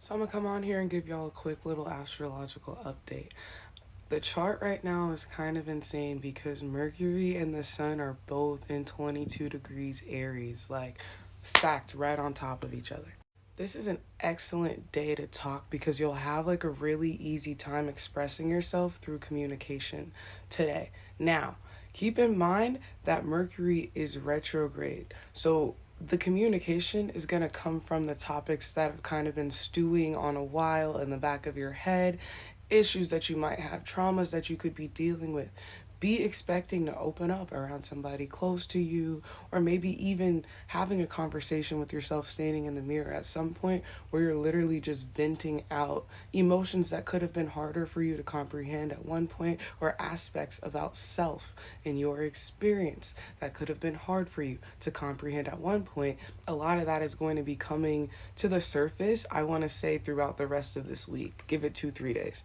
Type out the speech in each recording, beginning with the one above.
So I'm gonna come on here and give y'all a quick little astrological update. The chart right now is kind of insane because Mercury and the Sun are both in 22 degrees Aries, like stacked right on top of each other. This is an excellent day to talk because you'll have like a really easy time expressing yourself through communication today. Now, keep in mind that Mercury is retrograde. So the communication is going to come from the topics that have kind of been stewing on a while in the back of your head, issues that you might have, traumas that you could be dealing with. Be expecting to open up around somebody close to you, or maybe even having a conversation with yourself standing in the mirror at some point where you're literally just venting out emotions that could have been harder for you to comprehend at one point, or aspects about self in your experience that could have been hard for you to comprehend at one point. A lot of that is going to be coming to the surface, I want to say, throughout the rest of this week. Give it 2-3 days.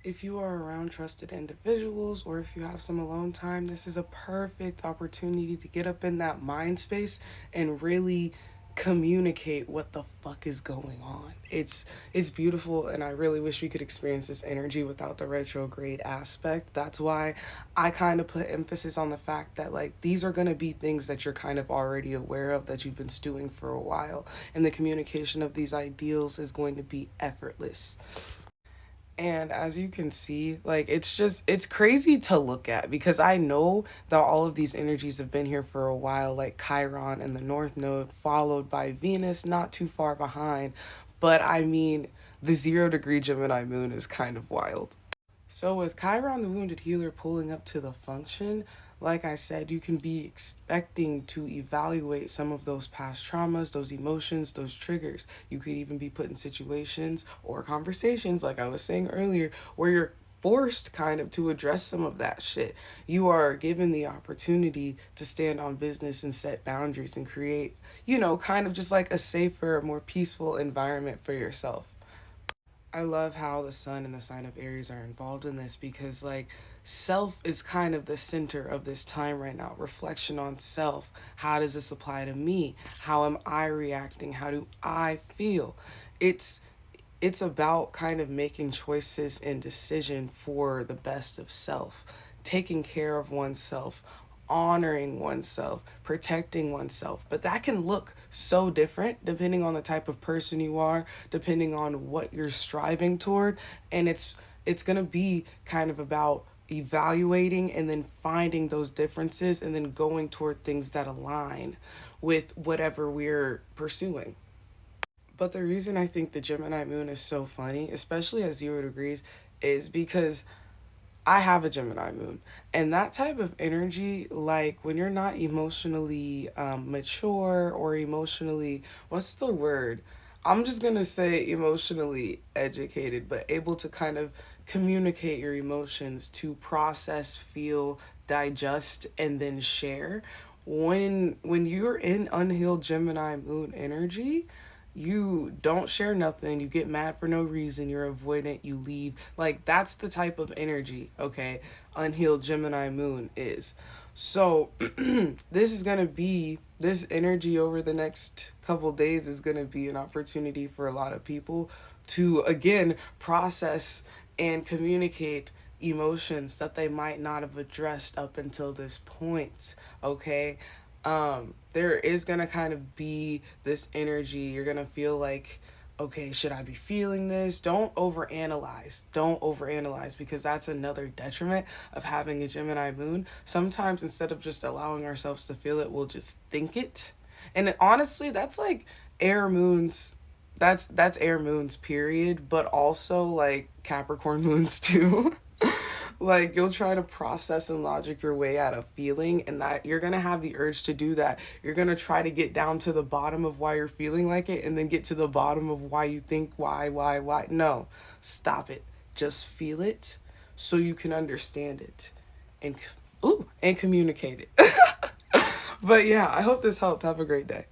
If you are around trusted individuals or if you have some alone time, this is a perfect opportunity to get up in that mind space and really communicate what the fuck is going on. It's beautiful, and I really wish we could experience this energy without the retrograde aspect. That's why I kind of put emphasis on the fact that like these are going to be things that you're kind of already aware of, that you've been stewing for a while, and the communication of these ideals is going to be effortless. And as you can see, like it's crazy to look at because I know that all of these energies have been here for a while, like Chiron and the North Node, followed by Venus not too far behind. But I mean, the 0 degree Gemini moon is kind of wild. So with Chiron the Wounded Healer pulling up to the function, like I said, you can be expecting to evaluate some of those past traumas, those emotions, those triggers. You could even be put in situations or conversations, like I was saying earlier, where you're forced kind of to address some of that shit. You are given the opportunity to stand on business and set boundaries and create, kind of just like a safer, more peaceful environment for yourself. I love how the sun and the sign of Aries are involved in this because, like, self is kind of the center of this time right now. Reflection on self. How does this apply to me? How am I reacting? How do I feel? It's it's about kind of making choices and decision for the best of self, taking care of oneself, honoring oneself, protecting oneself. But that can look so different depending on the type of person you are, depending on what you're striving toward, and it's going to be kind of about evaluating and then finding those differences and then going toward things that align with whatever we're pursuing. But the reason I think the Gemini moon is so funny, especially at 0 degrees, is because I have a Gemini moon. And that type of energy, like when you're not emotionally mature or emotionally, what's the word? I'm just going to say emotionally educated, but able to kind of communicate your emotions, to process, feel, digest, and then share. When you're in unhealed Gemini moon energy, you don't share nothing, you get mad for no reason, you're avoidant, you leave. Like that's the type of energy, okay, unhealed Gemini moon is. So this energy over the next couple days is going to be an opportunity for a lot of people to again process and communicate emotions that they might not have addressed up until this point, okay? There is gonna kind of be this energy. You're gonna feel like, okay, should I be feeling this? Don't overanalyze. Don't overanalyze because that's another detriment of having a Gemini moon. Sometimes instead of just allowing ourselves to feel it, we'll just think it. And honestly, that's like air moons. That's air moons, period, but also like Capricorn moons too. Like you'll try to process and logic your way out of feeling, and that you're gonna have the urge to do that. You're gonna try to get down to the bottom of why you're feeling like it and then get to the bottom of why you think why. No, stop it. Just feel it so you can understand it and and communicate it. But yeah, I hope this helped. Have a great day.